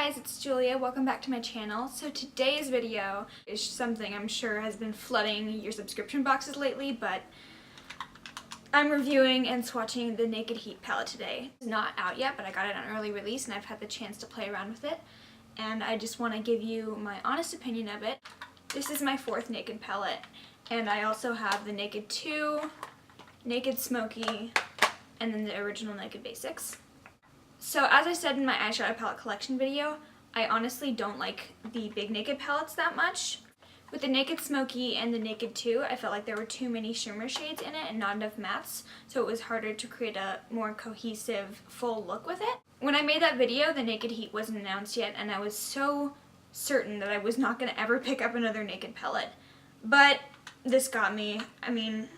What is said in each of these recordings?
guys, it's Julia. Welcome back to my channel. So today's video is something I'm sure has been flooding your subscription boxes lately, but I'm reviewing and swatching the Naked Heat palette today. It's not out yet, but I got it on early release and I've had the chance to play around with it. And I just want to give you my honest opinion of it. This is my fourth Naked palette, and I also have the Naked 2, Naked Smoky, and then the original Naked Basics. So as I said in my eyeshadow palette collection video, I honestly don't like the big Naked palettes that much. With the Naked Smoky and the Naked 2, I felt like there were too many shimmer shades in it and not enough mattes, so it was harder to create a more cohesive, full look with it. When I made that video, the Naked Heat wasn't announced yet, and I was so certain that I was not going to ever pick up another Naked palette. But this got me. I mean,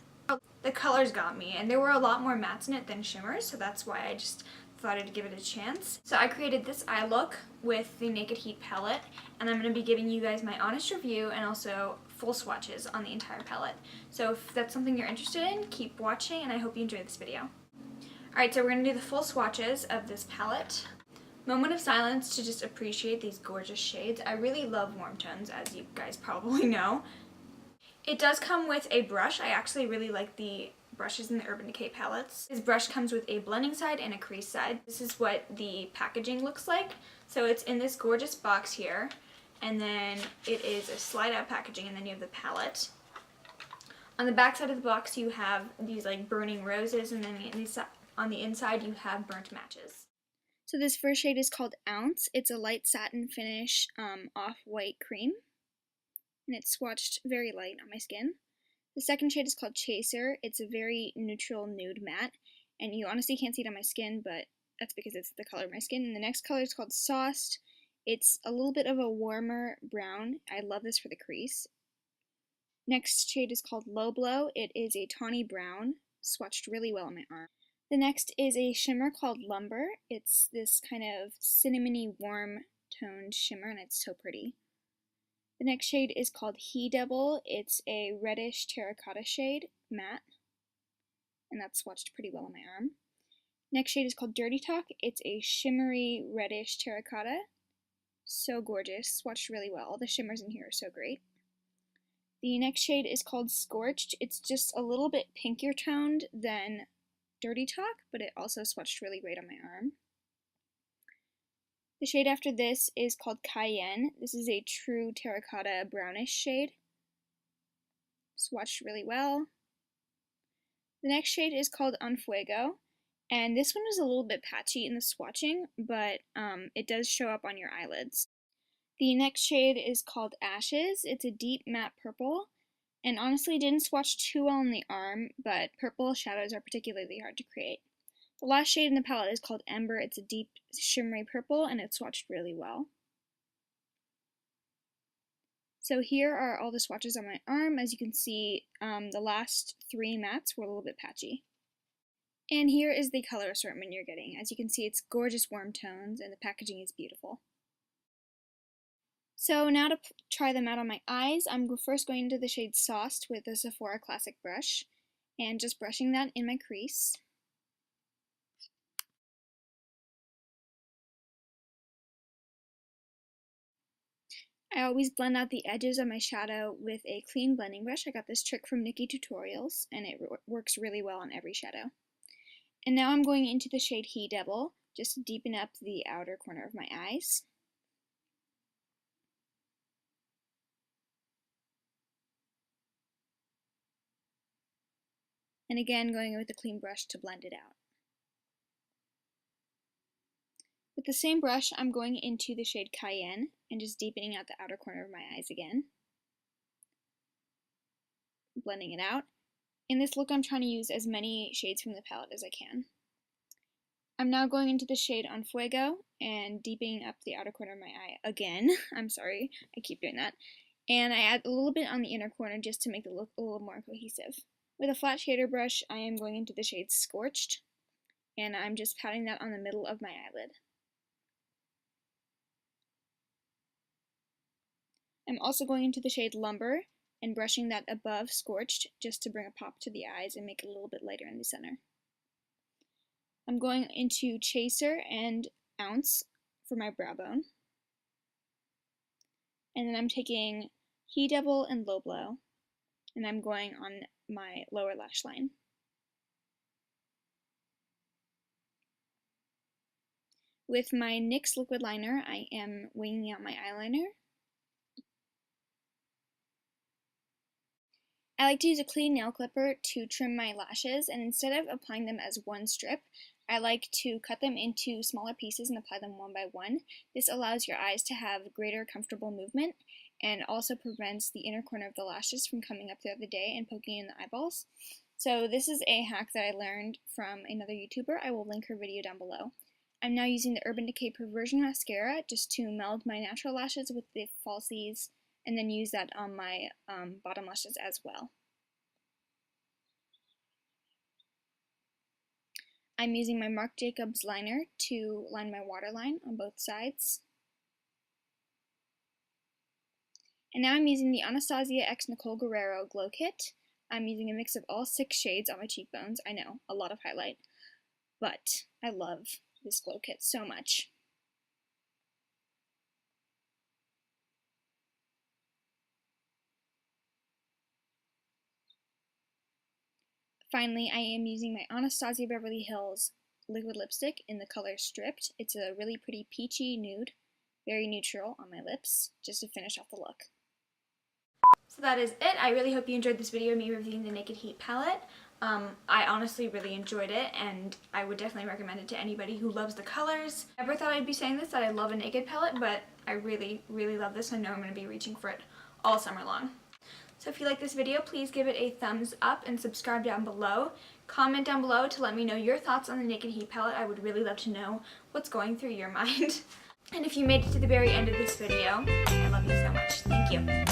the colors got me, and there were a lot more mattes in it than shimmers, so that's why I just thought I'd give it a chance. So I created this eye look with the Naked Heat palette, and I'm going to be giving you guys my honest review and also full swatches on the entire palette. So if that's something you're interested in, keep watching, and I hope you enjoy this video. Alright, so we're going to do the full swatches of this palette. Moment of silence to just appreciate these gorgeous shades. I really love warm tones, as you guys probably know. It does come with a brush. I actually really like the brushes in the Urban Decay palettes. This brush comes with a blending side and a crease side. This is what the packaging looks like. So it's in this gorgeous box here, and then it is a slide out packaging, and then you have the palette. On the back side of the box you have these like burning roses, and then on the inside you have burnt matches. So this first shade is called Ounce. It's a light satin finish off-white cream, and it's swatched very light on my skin. The second shade is called Chaser. It's a very neutral nude matte, and you honestly can't see it on my skin, but that's because it's the color of my skin. And the next color is called Sauced. It's a little bit of a warmer brown. I love this for the crease. Next shade is called Low Blow. It is a tawny brown, swatched really well on my arm. The next is a shimmer called Lumber. It's this kind of cinnamony warm toned shimmer, and it's so pretty. The next shade is called He Devil. It's a reddish terracotta shade, matte, and that's swatched pretty well on my arm. Next shade is called Dirty Talk. It's a shimmery reddish terracotta. So gorgeous, swatched really well. All the shimmers in here are so great. The next shade is called Scorched. It's just a little bit pinkier toned than Dirty Talk, but it also swatched really great on my arm. The shade after this is called Cayenne. This is a true terracotta brownish shade. Swatched really well. The next shade is called Unfuego, and this one is a little bit patchy in the swatching, but it does show up on your eyelids. The next shade is called Ashes. It's a deep matte purple, and honestly didn't swatch too well on the arm, but purple shadows are particularly hard to create. The last shade in the palette is called Ember. It's a deep shimmery purple, and it's swatched really well. So here are all the swatches on my arm. As you can see, the last three mattes were a little bit patchy. And here is the color assortment you're getting. As you can see, it's gorgeous warm tones, and the packaging is beautiful. So now to try them out on my eyes, I'm first going into the shade Sauced with a Sephora Classic brush, and just brushing that in my crease. I always blend out the edges of my shadow with a clean blending brush. I got this trick from Nikki Tutorials, and it works really well on every shadow. And now I'm going into the shade He Devil, just to deepen up the outer corner of my eyes. And again, going in with a clean brush to blend it out. With the same brush, I'm going into the shade Cayenne and just deepening out the outer corner of my eyes again. Blending it out. In this look, I'm trying to use as many shades from the palette as I can. I'm now going into the shade Unfuego and deepening up the outer corner of my eye again. I'm sorry, I keep doing that. And I add a little bit on the inner corner just to make the look a little more cohesive. With a flat shader brush, I am going into the shade Scorched, and I'm just patting that on the middle of my eyelid. I'm also going into the shade Lumber and brushing that above Scorched just to bring a pop to the eyes and make it a little bit lighter in the center. I'm going into Chaser and Ounce for my brow bone. And then I'm taking Key Double and Low Blow, and I'm going on my lower lash line. With my NYX liquid liner, I am winging out my eyeliner. I like to use a clean nail clipper to trim my lashes, and instead of applying them as one strip, I like to cut them into smaller pieces and apply them one by one. This allows your eyes to have greater comfortable movement and also prevents the inner corner of the lashes from coming up throughout the day and poking in the eyeballs. So this is a hack that I learned from another YouTuber. I will link her video down below. I'm now using the Urban Decay Perversion Mascara just to meld my natural lashes with the falsies and then use that on my bottom lashes as well. I'm using my Marc Jacobs liner to line my waterline on both sides. And now I'm using the Anastasia x Nicole Guerrero Glow Kit. I'm using a mix of all 6 shades on my cheekbones. I know, a lot of highlight, but I love this glow kit so much. Finally, I am using my Anastasia Beverly Hills liquid lipstick in the color Stripped. It's a really pretty peachy nude, very neutral on my lips, just to finish off the look. So that is it. I really hope you enjoyed this video of me reviewing the Naked Heat palette. I honestly really enjoyed it, and I would definitely recommend it to anybody who loves the colors. I never thought I'd be saying this, that I love a Naked palette, but I really, really love this. I know I'm going to be reaching for it all summer long. So if you like this video, please give it a thumbs up and subscribe down below. Comment down below to let me know your thoughts on the Naked Heat palette. I would really love to know what's going through your mind. And if you made it to the very end of this video, I love you so much. Thank you.